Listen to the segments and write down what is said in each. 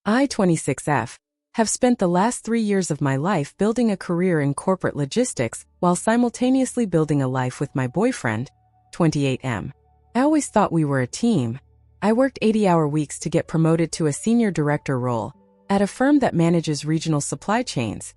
I, 26F, have spent the last 3 years of my life building a career in corporate logistics while simultaneously building a life with my boyfriend, 28M. I always thought we were a team. I worked 80-hour weeks to get promoted to a senior director role at a firm that manages regional supply chains,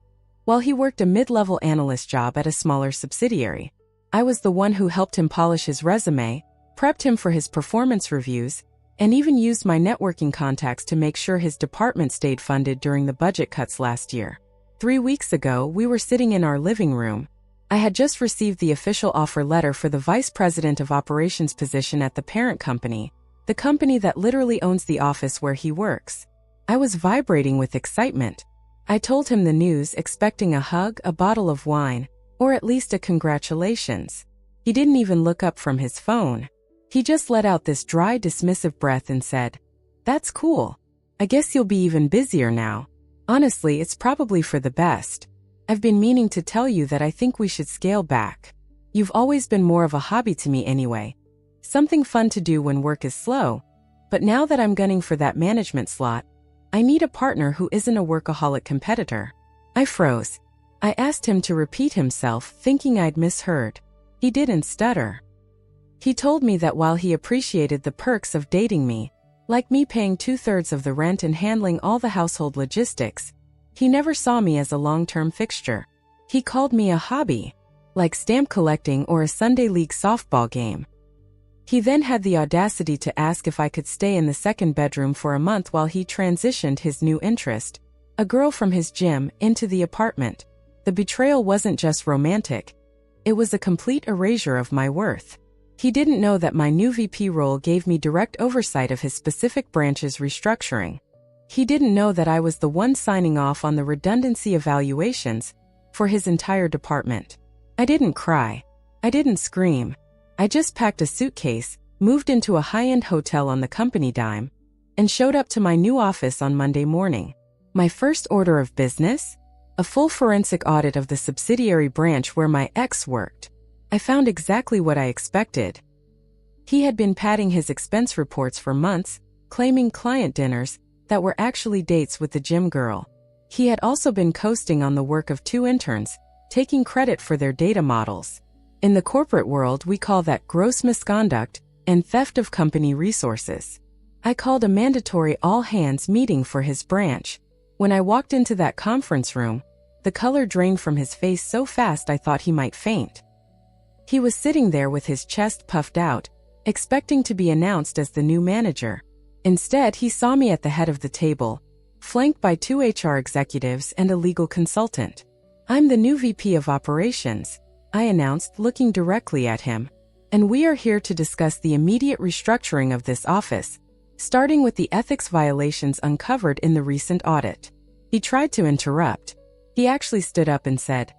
while he worked a mid-level analyst job at a smaller subsidiary. I was the one who helped him polish his resume, prepped him for his performance reviews, and even used my networking contacts to make sure his department stayed funded during the budget cuts last year. 3 weeks ago, we were sitting in our living room. I had just received the official offer letter for the vice president of operations position at the parent company, the company that literally owns the office where he works. I was vibrating with excitement. I told him the news, expecting a hug, a bottle of wine, or at least a congratulations. He didn't even look up from his phone. He just let out this dry, dismissive breath and said, "That's cool. I guess you'll be even busier now. Honestly, it's probably for the best. I've been meaning to tell you that I think we should scale back. You've always been more of a hobby to me anyway. Something fun to do when work is slow. But now that I'm gunning for that management slot, I need a partner who isn't a workaholic competitor." I froze. I asked him to repeat himself, thinking I'd misheard. He didn't stutter. He told me that while he appreciated the perks of dating me, like me paying 2/3 of the rent and handling all the household logistics, he never saw me as a long-term fixture. He called me a hobby, like stamp collecting or a Sunday league softball game. He then had the audacity to ask if I could stay in the second bedroom for a month while he transitioned his new interest, a girl from his gym, into the apartment. The betrayal wasn't just romantic. It was a complete erasure of my worth. He didn't know that my new VP role gave me direct oversight of his specific branch's restructuring. He didn't know that I was the one signing off on the redundancy evaluations for his entire department. I didn't cry. I didn't scream. I just packed a suitcase, moved into a high-end hotel on the company dime, and showed up to my new office on Monday morning. My first order of business? A full forensic audit of the subsidiary branch where my ex worked. I found exactly what I expected. He had been padding his expense reports for months, claiming client dinners that were actually dates with the gym girl. He had also been coasting on the work of 2 interns, taking credit for their data models. In the corporate world, we call that gross misconduct and theft of company resources. I called a mandatory all-hands meeting for his branch. When I walked into that conference room, the color drained from his face so fast I thought he might faint. He was sitting there with his chest puffed out, expecting to be announced as the new manager. Instead, he saw me at the head of the table, flanked by 2 HR executives and a legal consultant. "I'm the new VP of Operations," I announced, looking directly at him. "And we are here to discuss the immediate restructuring of this office, starting with the ethics violations uncovered in the recent audit." He tried to interrupt. He actually stood up and said,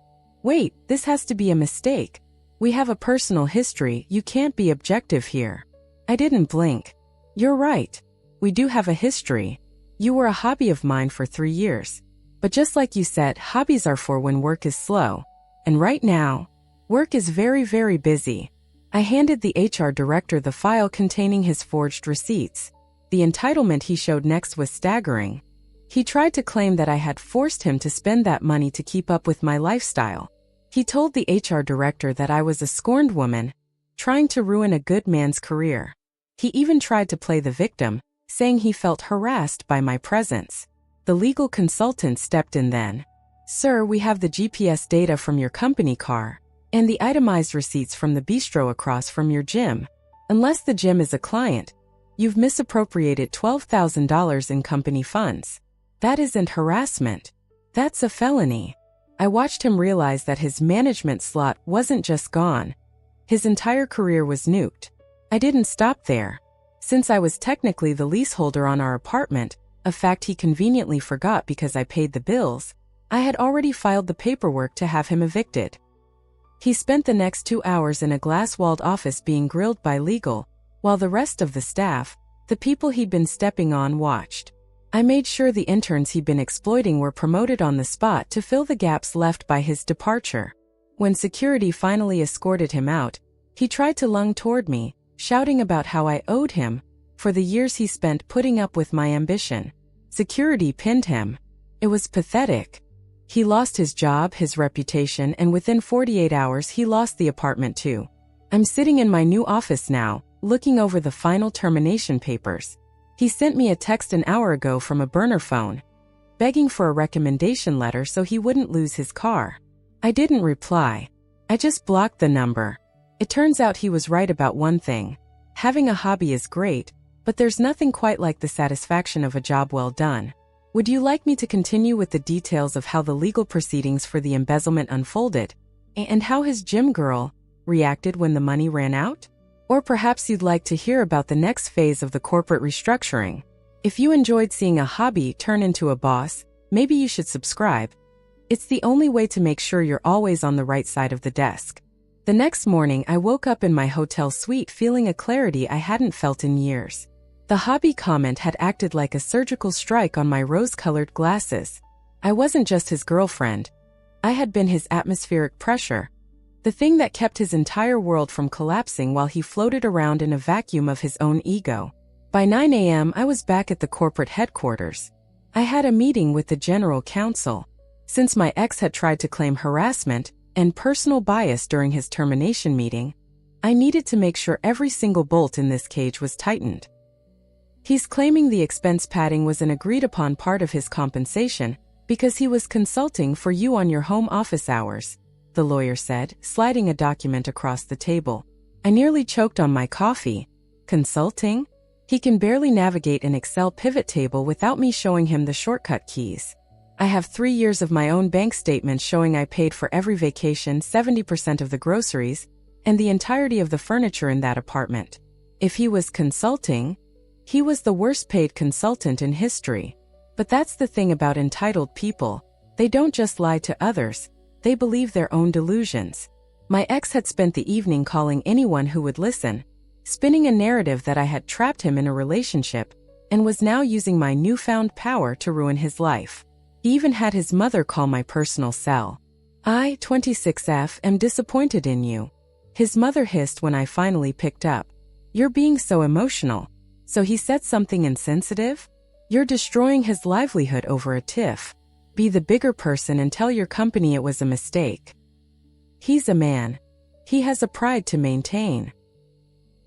"Wait, this has to be a mistake. We have a personal history, you can't be objective here." I didn't blink. "You're right. We do have a history. You were a hobby of mine for 3 years. But just like you said, hobbies are for when work is slow. And right now, work is very, very busy." I handed the HR director the file containing his forged receipts. The entitlement he showed next was staggering. He tried to claim that I had forced him to spend that money to keep up with my lifestyle. He told the HR director that I was a scorned woman, trying to ruin a good man's career. He even tried to play the victim, saying he felt harassed by my presence. The legal consultant stepped in then. "Sir, we have the GPS data from your company car, and the itemized receipts from the bistro across from your gym. Unless the gym is a client, you've misappropriated $12,000 in company funds. That isn't harassment. That's a felony." I watched him realize that his management slot wasn't just gone. His entire career was nuked. I didn't stop there. Since I was technically the leaseholder on our apartment, a fact he conveniently forgot because I paid the bills, I had already filed the paperwork to have him evicted. He spent the next 2 hours in a glass-walled office being grilled by legal, while the rest of the staff, the people he'd been stepping on, watched. I made sure the interns he'd been exploiting were promoted on the spot to fill the gaps left by his departure. When security finally escorted him out, he tried to lung toward me, shouting about how I owed him for the years he spent putting up with my ambition. Security pinned him. It was pathetic. He lost his job, his reputation, and within 48 hours he lost the apartment too. I'm sitting in my new office now, looking over the final termination papers. He sent me a text an hour ago from a burner phone, begging for a recommendation letter so he wouldn't lose his car. I didn't reply. I just blocked the number. It turns out he was right about one thing. Having a hobby is great, but there's nothing quite like the satisfaction of a job well done. Would you like me to continue with the details of how the legal proceedings for the embezzlement unfolded, and how his gym girl reacted when the money ran out? Or perhaps you'd like to hear about the next phase of the corporate restructuring. If you enjoyed seeing a hobby turn into a boss, maybe you should subscribe. It's the only way to make sure you're always on the right side of the desk. The next morning, I woke up in my hotel suite feeling a clarity I hadn't felt in years. The hobby comment had acted like a surgical strike on my rose-colored glasses. I wasn't just his girlfriend. I had been his atmospheric pressure, the thing that kept his entire world from collapsing while he floated around in a vacuum of his own ego. By 9 a.m., I was back at the corporate headquarters. I had a meeting with the general counsel. Since my ex had tried to claim harassment and personal bias during his termination meeting, I needed to make sure every single bolt in this cage was tightened. He's claiming the expense padding was an agreed-upon part of his compensation because he was consulting for you on your home office hours, the lawyer said, sliding a document across the table. I nearly choked on my coffee. Consulting? He can barely navigate an Excel pivot table without me showing him the shortcut keys. I have 3 years of my own bank statements showing I paid for every vacation, 70% of the groceries, and the entirety of the furniture in that apartment. If he was consulting, he was the worst paid consultant in history. But that's the thing about entitled people. They don't just lie to others, they believe their own delusions. My ex had spent the evening calling anyone who would listen, spinning a narrative that I had trapped him in a relationship, and was now using my newfound power to ruin his life. He even had his mother call my personal cell. I, 26F, am disappointed in you. His mother hissed when I finally picked up. You're being so emotional. So he said something insensitive? You're destroying his livelihood over a tiff. Be the bigger person and tell your company it was a mistake. He's a man. He has a pride to maintain.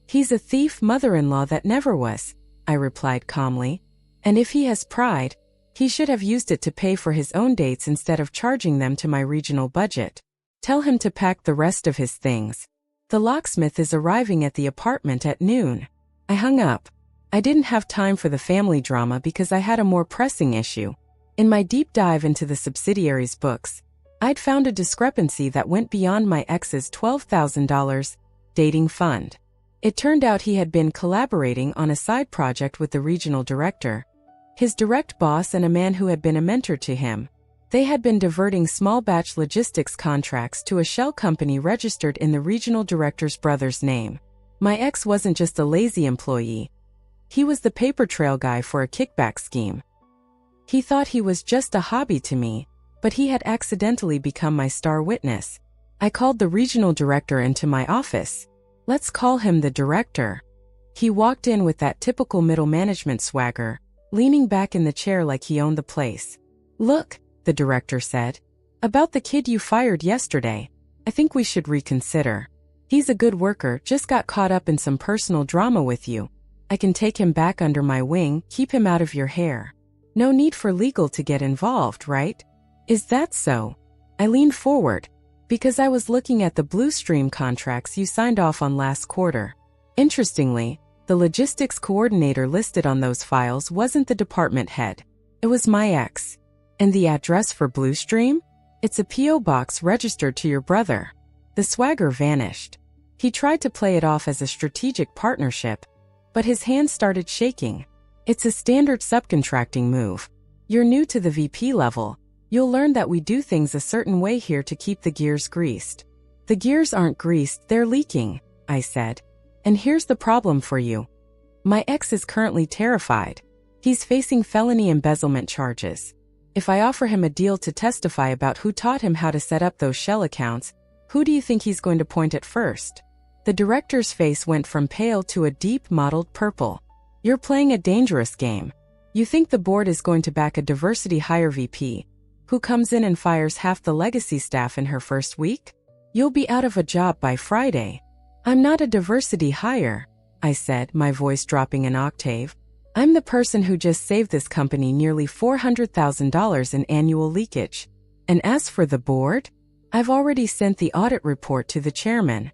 He's a thief mother-in-law that never was, I replied calmly. And if he has pride, he should have used it to pay for his own dates instead of charging them to my regional budget. Tell him to pack the rest of his things. The locksmith is arriving at the apartment at noon. I hung up. I didn't have time for the family drama because I had a more pressing issue. In my deep dive into the subsidiary's books, I'd found a discrepancy that went beyond my ex's $12,000 dating fund. It turned out he had been collaborating on a side project with the regional director, his direct boss, and a man who had been a mentor to him. They had been diverting small batch logistics contracts to a shell company registered in the regional director's brother's name. My ex wasn't just a lazy employee. He was the paper trail guy for a kickback scheme. He thought he was just a hobby to me, but he had accidentally become my star witness. I called the regional director into my office. Let's call him the director. He walked in with that typical middle management swagger, leaning back in the chair like he owned the place. Look, the director said. About the kid you fired yesterday, I think we should reconsider. He's a good worker, just got caught up in some personal drama with you. I can take him back under my wing, keep him out of your hair. No need for legal to get involved, right? Is that so? I leaned forward, because I was looking at the Blue Stream contracts you signed off on last quarter. Interestingly, the logistics coordinator listed on those files wasn't the department head. It was my ex. And the address for Blue Stream? It's a P.O. box registered to your brother. The swagger vanished. He tried to play it off as a strategic partnership, but his hands started shaking. It's a standard subcontracting move. You're new to the VP level. You'll learn that we do things a certain way here to keep the gears greased. The gears aren't greased, they're leaking, I said. And here's the problem for you. My ex is currently terrified. He's facing felony embezzlement charges. If I offer him a deal to testify about who taught him how to set up those shell accounts, who do you think he's going to point at first? The director's face went from pale to a deep mottled purple. You're playing a dangerous game. You think the board is going to back a diversity hire VP who comes in and fires half the legacy staff in her first week? You'll be out of a job by Friday. I'm not a diversity hire, I said, my voice dropping an octave. I'm the person who just saved this company nearly $400,000 in annual leakage. And as for the board, I've already sent the audit report to the chairman.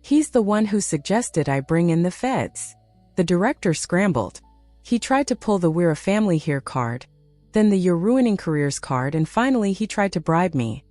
He's the one who suggested I bring in the feds. The director scrambled. He tried to pull the "we're a family here" card, then the "you're ruining careers" card, and finally he tried to bribe me.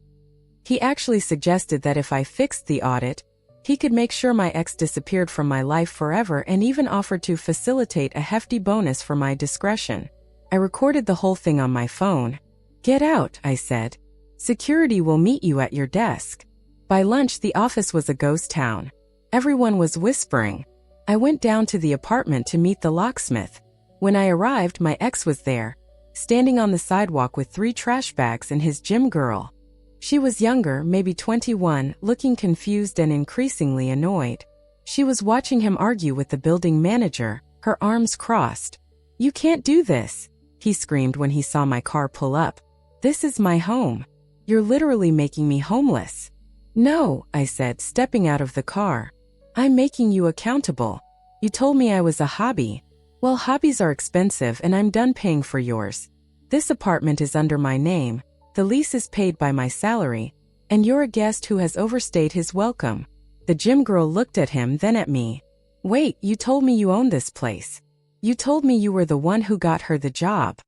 He actually suggested that if I fixed the audit, he could make sure my ex disappeared from my life forever, and even offered to facilitate a hefty bonus for my discretion. I recorded the whole thing on my phone. "Get out," I said. "Security will meet you at your desk." By lunch, the office was a ghost town. Everyone was whispering. I went down to the apartment to meet the locksmith. When I arrived, my ex was there, standing on the sidewalk with 3 trash bags and his gym girl. She was younger, maybe 21, looking confused and increasingly annoyed. She was watching him argue with the building manager, her arms crossed. "You can't do this," he screamed when he saw my car pull up. "This is my home. You're literally making me homeless." "No," I said, stepping out of the car. "I'm making you accountable. You told me I was a hobby. Well, hobbies are expensive and I'm done paying for yours. This apartment is under my name, the lease is paid by my salary, and you're a guest who has overstayed his welcome." The gym girl looked at him, then at me. "Wait, you told me you owned this place. You told me you were the one who got her the job."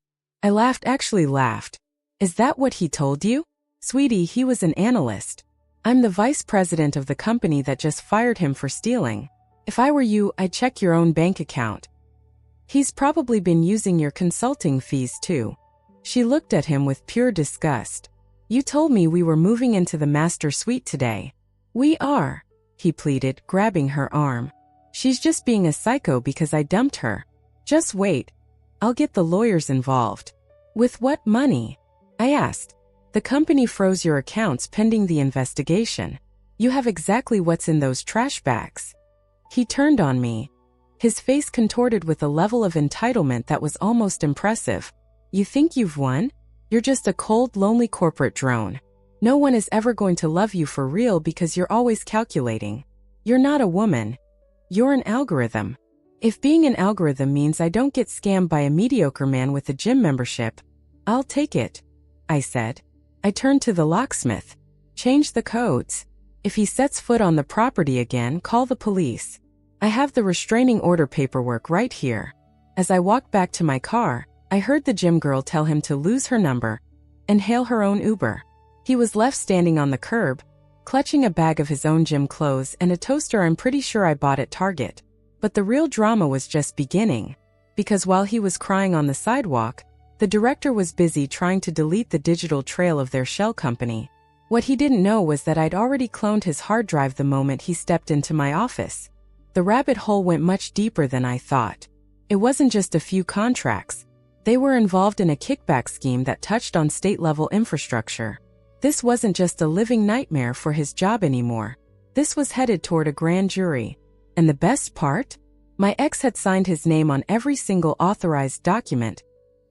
I laughed, actually laughed. "Is that what he told you?" "Sweetie, he was an analyst. I'm the vice president of the company that just fired him for stealing. If I were you, I'd check your own bank account. He's probably been using your consulting fees too." She looked at him with pure disgust. "You told me we were moving into the master suite today." "We are," he pleaded, grabbing her arm. "She's just being a psycho because I dumped her. Just wait. I'll get the lawyers involved." "With what money?" I asked. "The company froze your accounts pending the investigation. You have exactly what's in those trash bags." He turned on me, his face contorted with a level of entitlement that was almost impressive. "You think you've won? You're just a cold, lonely corporate drone. No one is ever going to love you for real because you're always calculating. You're not a woman. You're an algorithm. If being an algorithm means I don't get scammed by a mediocre man with a gym membership, I'll take it," I said. I turned to the locksmith. "Change the codes. If he sets foot on the property again, call the police. I have the restraining order paperwork right here." As I walked back to my car, I heard the gym girl tell him to lose her number and hail her own Uber. He was left standing on the curb, clutching a bag of his own gym clothes and a toaster I'm pretty sure I bought at Target. But the real drama was just beginning, because while he was crying on the sidewalk, the director was busy trying to delete the digital trail of their shell company. What he didn't know was that I'd already cloned his hard drive the moment he stepped into my office. The rabbit hole went much deeper than I thought. It wasn't just a few contracts. They were involved in a kickback scheme that touched on state-level infrastructure. This wasn't just a living nightmare for his job anymore. This was headed toward a grand jury. And the best part? My ex had signed his name on every single authorized document,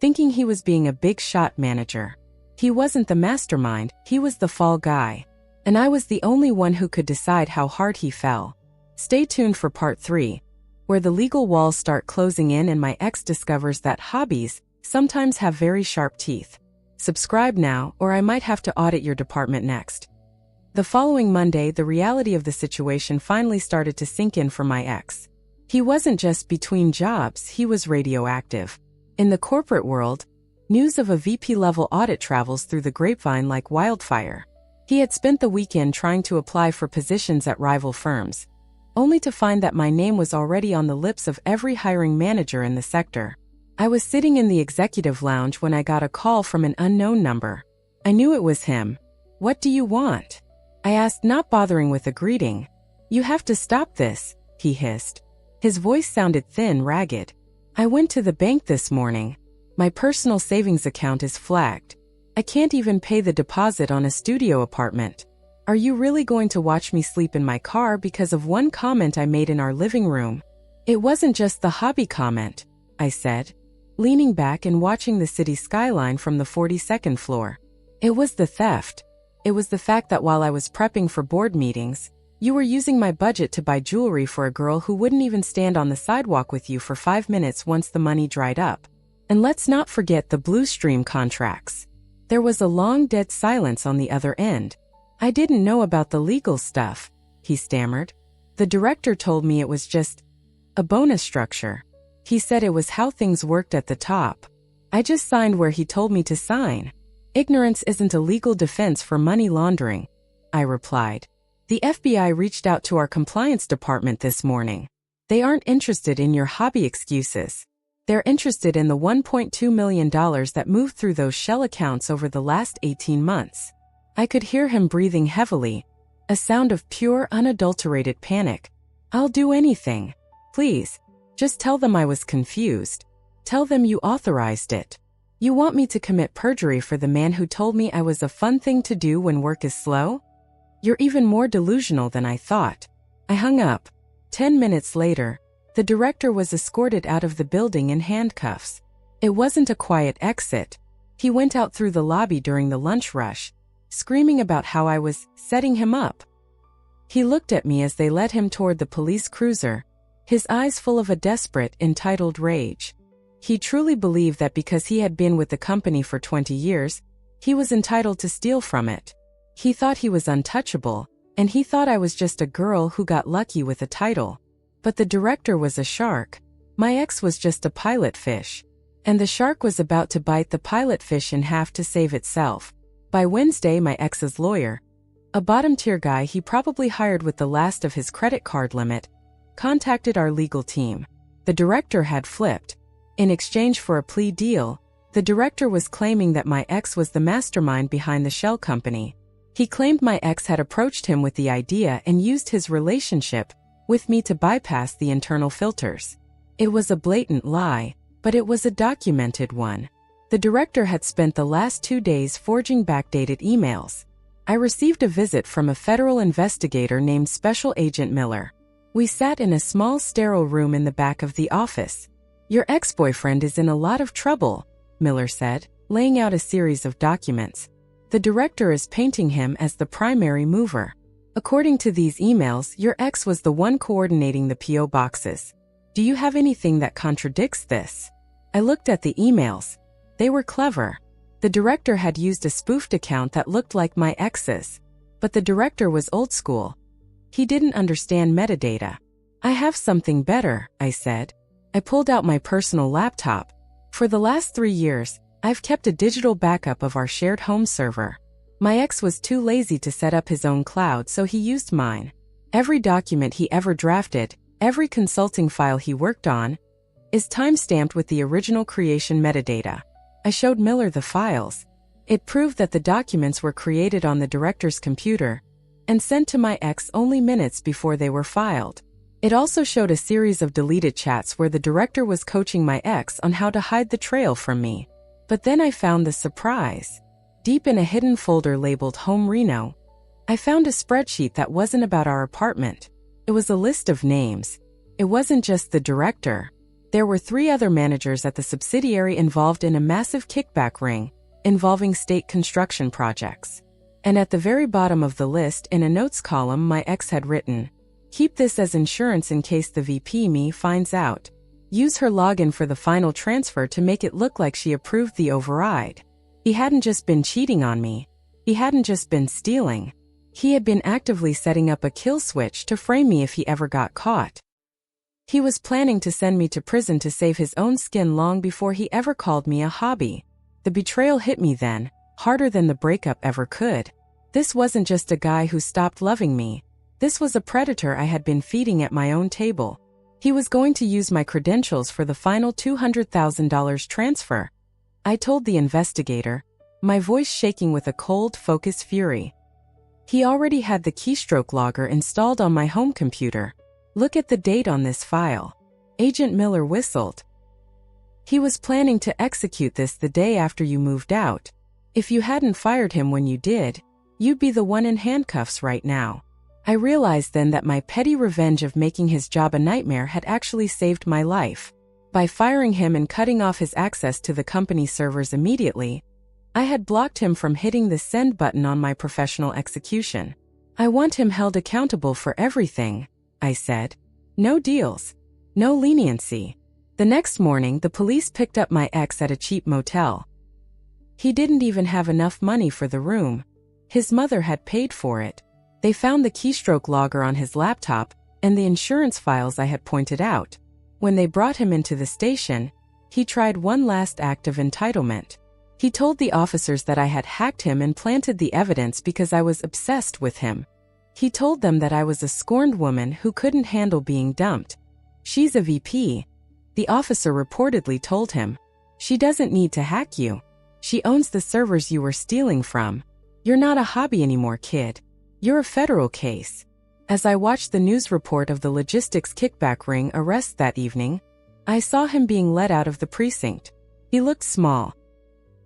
thinking he was being a big shot manager. He wasn't the mastermind, he was the fall guy. And I was the only one who could decide how hard he fell. Stay tuned for part 3, where the legal walls start closing in and my ex discovers that hobbies sometimes have very sharp teeth. Subscribe now, or I might have to audit your department next. The following Monday, the reality of the situation finally started to sink in for my ex. He wasn't just between jobs, he was radioactive. In the corporate world, news of a VP-level audit travels through the grapevine like wildfire. He had spent the weekend trying to apply for positions at rival firms, only to find that my name was already on the lips of every hiring manager in the sector. I was sitting in the executive lounge when I got a call from an unknown number. I knew it was him. "What do you want?" I asked, not bothering with a greeting. "You have to stop this," he hissed. His voice sounded thin, ragged. "I went to the bank this morning. My personal savings account is flagged. I can't even pay the deposit on a studio apartment. Are you really going to watch me sleep in my car because of one comment I made in our living room?" "It wasn't just the hobby comment," I said. leaning back and watching the city skyline from the 42nd floor. It was the theft. It was the fact that while I was prepping for board meetings, you were using my budget to buy jewelry for a girl who wouldn't even stand on the sidewalk with you for 5 minutes once the money dried up. And let's not forget the Blue Stream contracts. There was a long dead silence on the other end. I didn't know about the legal stuff, he stammered. The director told me it was just a bonus structure. He said it was how things worked at the top. I just signed where he told me to sign. Ignorance isn't a legal defense for money laundering, I replied. The FBI reached out to our compliance department this morning. They aren't interested in your hobby excuses. They're interested in the $1.2 million that moved through those shell accounts over the last 18 months. I could hear him breathing heavily, a sound of pure, unadulterated panic. I'll do anything. Please, just tell them I was confused. Tell them you authorized it. You want me to commit perjury for the man who told me I was a fun thing to do when work is slow? You're even more delusional than I thought. I hung up. 10 minutes later, the director was escorted out of the building in handcuffs. It wasn't a quiet exit. He went out through the lobby during the lunch rush, screaming about how I was setting him up. He looked at me as they led him toward the police cruiser, his eyes full of a desperate, entitled rage. He truly believed that because he had been with the company for 20 years, he was entitled to steal from it. He thought he was untouchable, and he thought I was just a girl who got lucky with a title. But the director was a shark. My ex was just a pilot fish. And the shark was about to bite the pilot fish in half to save itself. By Wednesday, my ex's lawyer, a bottom-tier guy he probably hired with the last of his credit card limit, contacted our legal team. The director had flipped. In exchange for a plea deal, the director was claiming that my ex was the mastermind behind the shell company. He claimed my ex had approached him with the idea and used his relationship with me to bypass the internal filters. It was a blatant lie, but it was a documented one. The director had spent the last 2 days forging backdated emails. I received a visit from a federal investigator named Special Agent Miller. We sat in a small sterile room in the back of the office. Your ex-boyfriend is in a lot of trouble, Miller said, laying out a series of documents. The director is painting him as the primary mover. According to these emails, your ex was the one coordinating the P.O. boxes. Do you have anything that contradicts this? I looked at the emails. They were clever. The director had used a spoofed account that looked like my ex's. But the director was old school. He didn't understand metadata. I have something better, I said. I pulled out my personal laptop. For the last 3 years, I've kept a digital backup of our shared home server. My ex was too lazy to set up his own cloud, so he used mine. Every document he ever drafted, every consulting file he worked on, is timestamped with the original creation metadata. I showed Miller the files. It proved that the documents were created on the director's computer and sent to my ex only minutes before they were filed. It also showed a series of deleted chats where the director was coaching my ex on how to hide the trail from me. But then I found the surprise. Deep in a hidden folder labeled Home Reno, I found a spreadsheet that wasn't about our apartment. It was a list of names. It wasn't just the director. There were 3 other managers at the subsidiary involved in a massive kickback ring involving state construction projects. And at the very bottom of the list, in a notes column, my ex had written, "Keep this as insurance in case the VP me finds out. Use her login for the final transfer to make it look like she approved the override." He hadn't just been cheating on me. He hadn't just been stealing. He had been actively setting up a kill switch to frame me if he ever got caught. He was planning to send me to prison to save his own skin long before he ever called me a hobby. The betrayal hit me then, harder than the breakup ever could. This wasn't just a guy who stopped loving me. This was a predator I had been feeding at my own table. He was going to use my credentials for the final $200,000 transfer. I told the investigator, my voice shaking with a cold, focused fury. He already had the keystroke logger installed on my home computer. Look at the date on this file. Agent Miller whistled. He was planning to execute this the day after you moved out. If you hadn't fired him when you did, you'd be the one in handcuffs right now. I realized then that my petty revenge of making his job a nightmare had actually saved my life. By firing him and cutting off his access to the company servers immediately, I had blocked him from hitting the send button on my professional execution. I want him held accountable for everything, I said. No deals. No leniency. The next morning, the police picked up my ex at a cheap motel. He didn't even have enough money for the room. His mother had paid for it. They found the keystroke logger on his laptop and the insurance files I had pointed out. When they brought him into the station, he tried one last act of entitlement. He told the officers that I had hacked him and planted the evidence because I was obsessed with him. He told them that I was a scorned woman who couldn't handle being dumped. She's a VP. The officer reportedly told him. She doesn't need to hack you. She owns the servers you were stealing from. You're not a hobby anymore, kid. You're a federal case. As I watched the news report of the logistics kickback ring arrest that evening, I saw him being let out of the precinct. He looked small.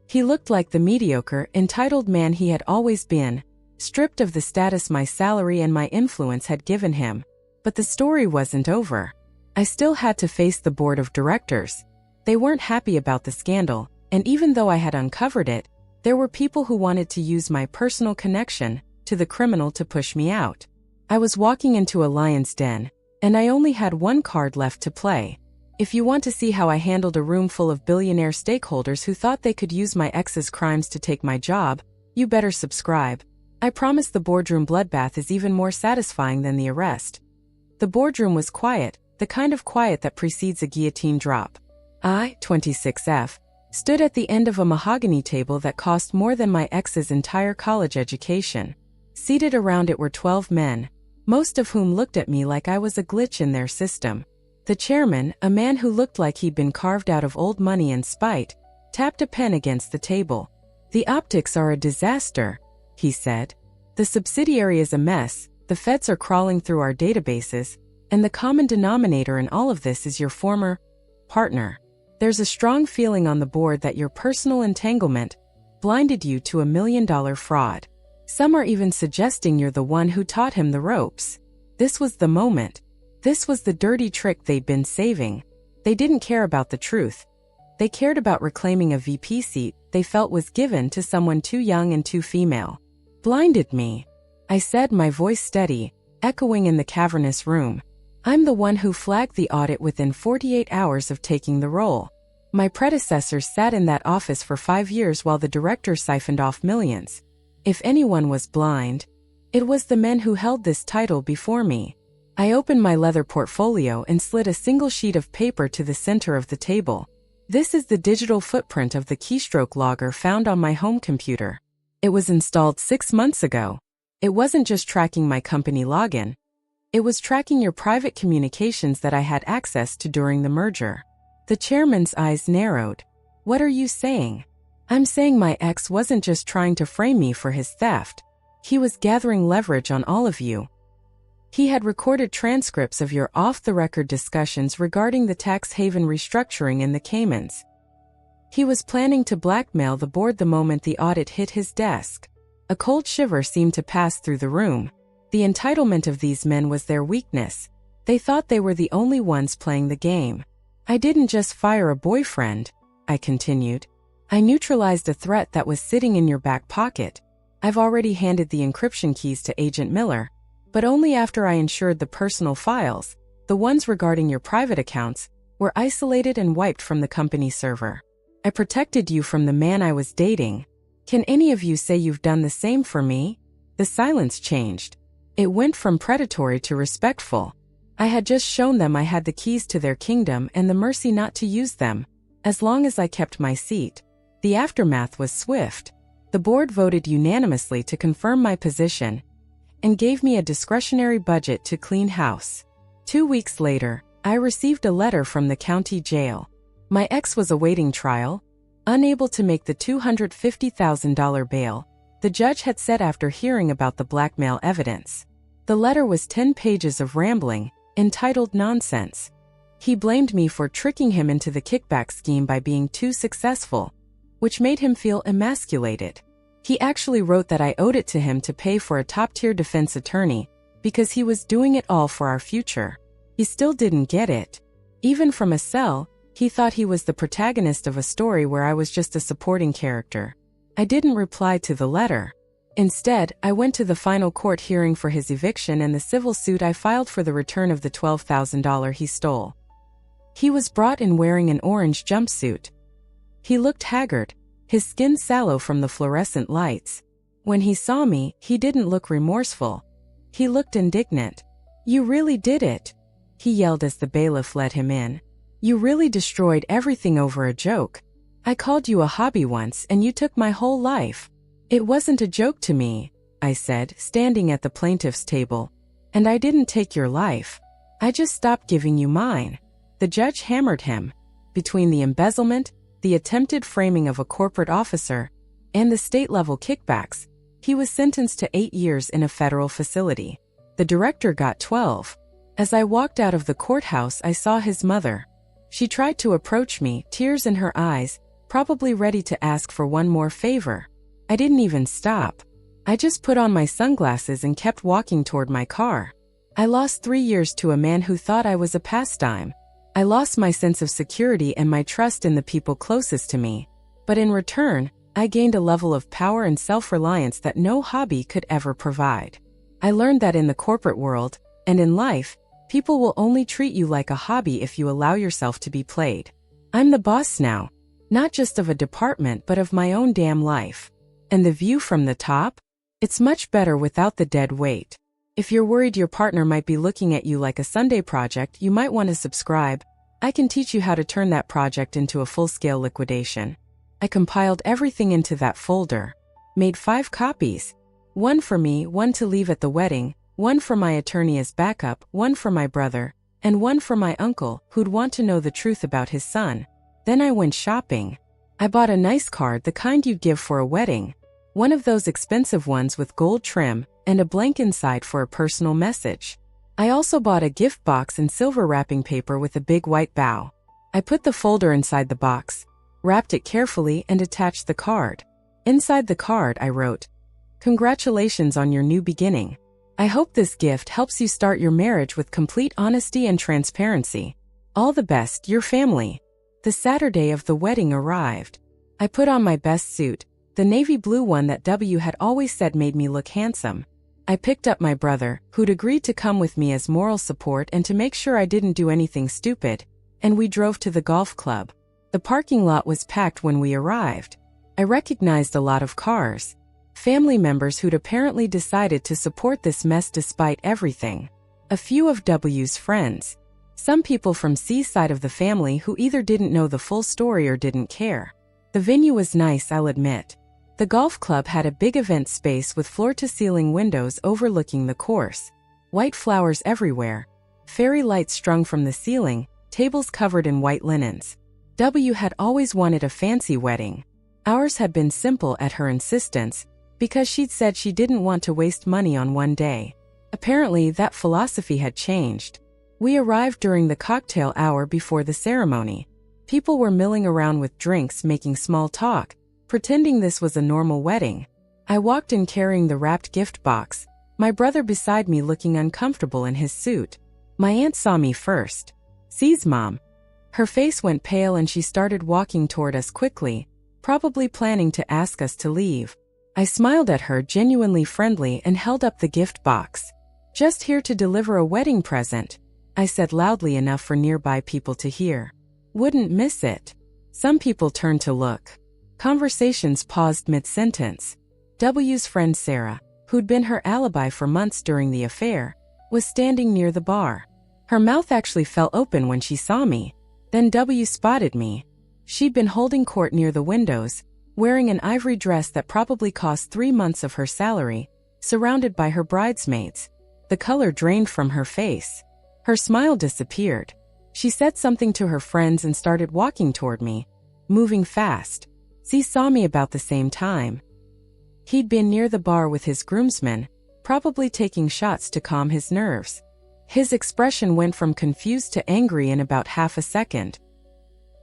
He looked like the mediocre, entitled man he had always been, stripped of the status my salary and my influence had given him. But the story wasn't over. I still had to face the board of directors. They weren't happy about the scandal, and even though I had uncovered it, there were people who wanted to use my personal connection to the criminal to push me out. I was walking into a lion's den, and I only had one card left to play. If you want to see how I handled a room full of billionaire stakeholders who thought they could use my ex's crimes to take my job, you better subscribe. I promise the boardroom bloodbath is even more satisfying than the arrest. The boardroom was quiet, the kind of quiet that precedes a guillotine drop. I, 26F, stood at the end of a mahogany table that cost more than my ex's entire college education. Seated around it were 12 men, most of whom looked at me like I was a glitch in their system. The chairman, a man who looked like he'd been carved out of old money and spite, tapped a pen against the table. The optics are a disaster, he said. The subsidiary is a mess, the feds are crawling through our databases, and the common denominator in all of this is your former partner. There's a strong feeling on the board that your personal entanglement blinded you to $1 million fraud. Some are even suggesting you're the one who taught him the ropes. This was the moment. This was the dirty trick they'd been saving. They didn't care about the truth. They cared about reclaiming a VP seat they felt was given to someone too young and too female. Blinded me, I said, my voice steady, echoing in the cavernous room. I'm the one who flagged the audit within 48 hours of taking the role. My predecessors sat in that office for 5 years while the director siphoned off millions. If anyone was blind, it was the men who held this title before me. I opened my leather portfolio and slid a single sheet of paper to the center of the table. This is the digital footprint of the keystroke logger found on my home computer. It was installed 6 months ago. It wasn't just tracking my company login. It was tracking your private communications that I had access to during the merger. The chairman's eyes narrowed. What are you saying? I'm saying my ex wasn't just trying to frame me for his theft. He was gathering leverage on all of you. He had recorded transcripts of your off-the-record discussions regarding the tax haven restructuring in the Caymans. He was planning to blackmail the board the moment the audit hit his desk. A cold shiver seemed to pass through the room. The entitlement of these men was their weakness. They thought they were the only ones playing the game. I didn't just fire a boyfriend, I continued. I neutralized a threat that was sitting in your back pocket. I've already handed the encryption keys to Agent Miller, but only after I ensured the personal files, the ones regarding your private accounts, were isolated and wiped from the company server. I protected you from the man I was dating. Can any of you say you've done the same for me? The silence changed. It went from predatory to respectful. I had just shown them I had the keys to their kingdom and the mercy not to use them, as long as I kept my seat. The aftermath was swift. The board voted unanimously to confirm my position and gave me a discretionary budget to clean house. 2 weeks later, I received a letter from the county jail. My ex was awaiting trial, unable to make the $250,000 bail the judge had set after hearing about the blackmail evidence. The letter was 10 pages of rambling, entitled Nonsense. He blamed me for tricking him into the kickback scheme by being too successful, which made him feel emasculated. He actually wrote that I owed it to him to pay for a top-tier defense attorney because he was doing it all for our future. He still didn't get it. Even from a cell, He thought he was the protagonist of a story where I was just a supporting character. I didn't reply to the letter. Instead, I went to the final court hearing for his eviction and the civil suit I filed for the return of the $12,000 he stole. He was brought in wearing an orange jumpsuit. He looked haggard, his skin sallow from the fluorescent lights. When he saw me, he didn't look remorseful. He looked indignant. "You really did it," he yelled as the bailiff let him in. "You really destroyed everything over a joke. I called you a hobby once and you took my whole life." "It wasn't a joke to me," I said, standing at the plaintiff's table. "And I didn't take your life. I just stopped giving you mine." The judge hammered him. Between the embezzlement, the attempted framing of a corporate officer, and the state-level kickbacks, he was sentenced to 8 years in a federal facility. The director got 12. As I walked out of the courthouse, I saw his mother. She tried to approach me, tears in her eyes, probably ready to ask for one more favor. I didn't even stop. I just put on my sunglasses and kept walking toward my car. I lost 3 years to a man who thought I was a pastime. I lost my sense of security and my trust in the people closest to me. But in return, I gained a level of power and self-reliance that no hobby could ever provide. I learned that in the corporate world, and in life, people will only treat you like a hobby if you allow yourself to be played. I'm the boss now, not just of a department but of my own damn life. And the view from the top? It's much better without the dead weight. If you're worried your partner might be looking at you like a Sunday project, you might want to subscribe. I can teach you how to turn that project into a full-scale liquidation. I compiled everything into that folder. Made 5 copies. 1 for me, 1 to leave at the wedding, 1 for my attorney as backup, 1 for my brother, and 1 for my uncle, who'd want to know the truth about his son. Then I went shopping. I bought a nice card, the kind you'd give for a wedding. One of those expensive ones with gold trim, and a blank inside for a personal message. I also bought a gift box and silver wrapping paper with a big white bow. I put the folder inside the box, wrapped it carefully, and attached the card. Inside the card I wrote, "Congratulations on your new beginning. I hope this gift helps you start your marriage with complete honesty and transparency. All the best, your family." The Saturday of the wedding arrived. I put on my best suit, the navy blue one that W had always said made me look handsome. I picked up my brother, who'd agreed to come with me as moral support and to make sure I didn't do anything stupid, and we drove to the golf club. The parking lot was packed when we arrived. I recognized a lot of cars. Family members who'd apparently decided to support this mess despite everything. A few of W's friends. Some people from C's side of the family who either didn't know the full story or didn't care. The venue was nice, I'll admit. The golf club had a big event space with floor-to-ceiling windows overlooking the course. White flowers everywhere. Fairy lights strung from the ceiling, tables covered in white linens. W had always wanted a fancy wedding. Ours had been simple at her insistence, because she'd said she didn't want to waste money on one day. Apparently, that philosophy had changed. We arrived during the cocktail hour before the ceremony. People were milling around with drinks, making small talk, pretending this was a normal wedding. I walked in carrying the wrapped gift box, my brother beside me looking uncomfortable in his suit. My aunt saw me first. "C's mom." Her face went pale and she started walking toward us quickly, probably planning to ask us to leave. I smiled at her, genuinely friendly, and held up the gift box. "Just here to deliver a wedding present," I said loudly enough for nearby people to hear. "Wouldn't miss it." Some people turned to look. Conversations paused mid-sentence. W's friend Sarah, who'd been her alibi for months during the affair, was standing near the bar. Her mouth actually fell open when she saw me. Then W spotted me. She'd been holding court near the windows, wearing an ivory dress that probably cost 3 months of her salary, surrounded by her bridesmaids. The color drained from her face. Her smile disappeared. She said something to her friends and started walking toward me, moving fast. C saw me about the same time. He'd been near the bar with his groomsmen, probably taking shots to calm his nerves. His expression went from confused to angry in about half a second.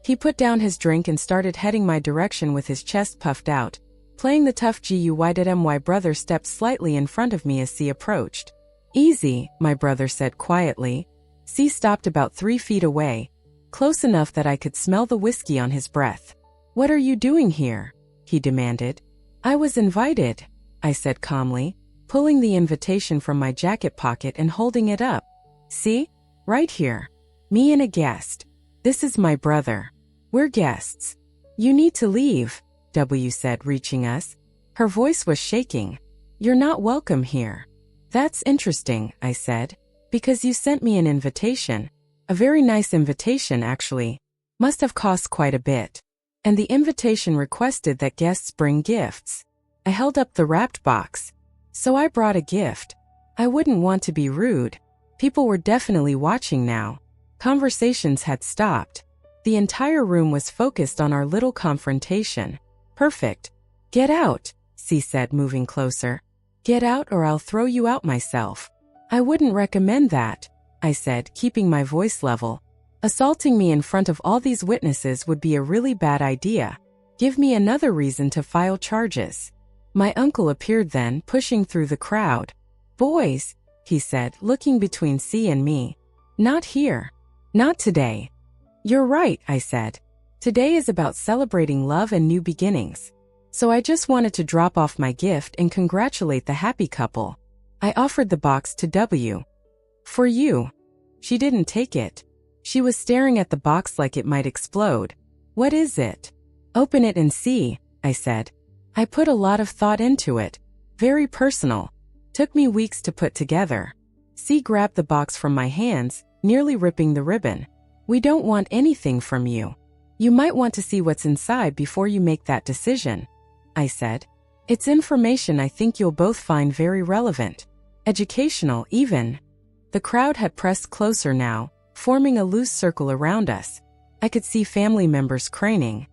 He put down his drink and started heading my direction with his chest puffed out, playing the tough GUY. Brother stepped slightly in front of me as C approached. "Easy," my brother said quietly. C stopped about 3 feet away, close enough that I could smell the whiskey on his breath. "What are you doing here?" he demanded. "I was invited," I said calmly, pulling the invitation from my jacket pocket and holding it up. "See? Right here. Me and a guest. This is my brother. We're guests." "You need to leave," W said, reaching us. Her voice was shaking. "You're not welcome here." "That's interesting," I said, "because you sent me an invitation. A very nice invitation, actually. Must have cost quite a bit. And the invitation requested that guests bring gifts." I held up the wrapped box. "So I brought a gift. I wouldn't want to be rude." People were definitely watching now. Conversations had stopped. The entire room was focused on our little confrontation. "Perfect. Get out," C said, moving closer. "Get out or I'll throw you out myself." "I wouldn't recommend that," I said, keeping my voice level. "Assaulting me in front of all these witnesses would be a really bad idea. Give me another reason to file charges." My uncle appeared then, pushing through the crowd. "Boys," he said, looking between C and me. "Not here. Not today." "You're right," I said. "Today is about celebrating love and new beginnings. So I just wanted to drop off my gift and congratulate the happy couple." I offered the box to W. "For you." She didn't take it. She was staring at the box like it might explode. "What is it?" "Open it and see," I said. I put a lot of thought into it. Very personal. Took me weeks to put together. C grabbed the box from my hands, nearly ripping the ribbon. "We don't want anything from you. You might want to see what's inside before you make that decision," I said. "It's information I think you'll both find very relevant. Educational, even." The crowd had pressed closer now, forming a loose circle around us. I could see family members craning.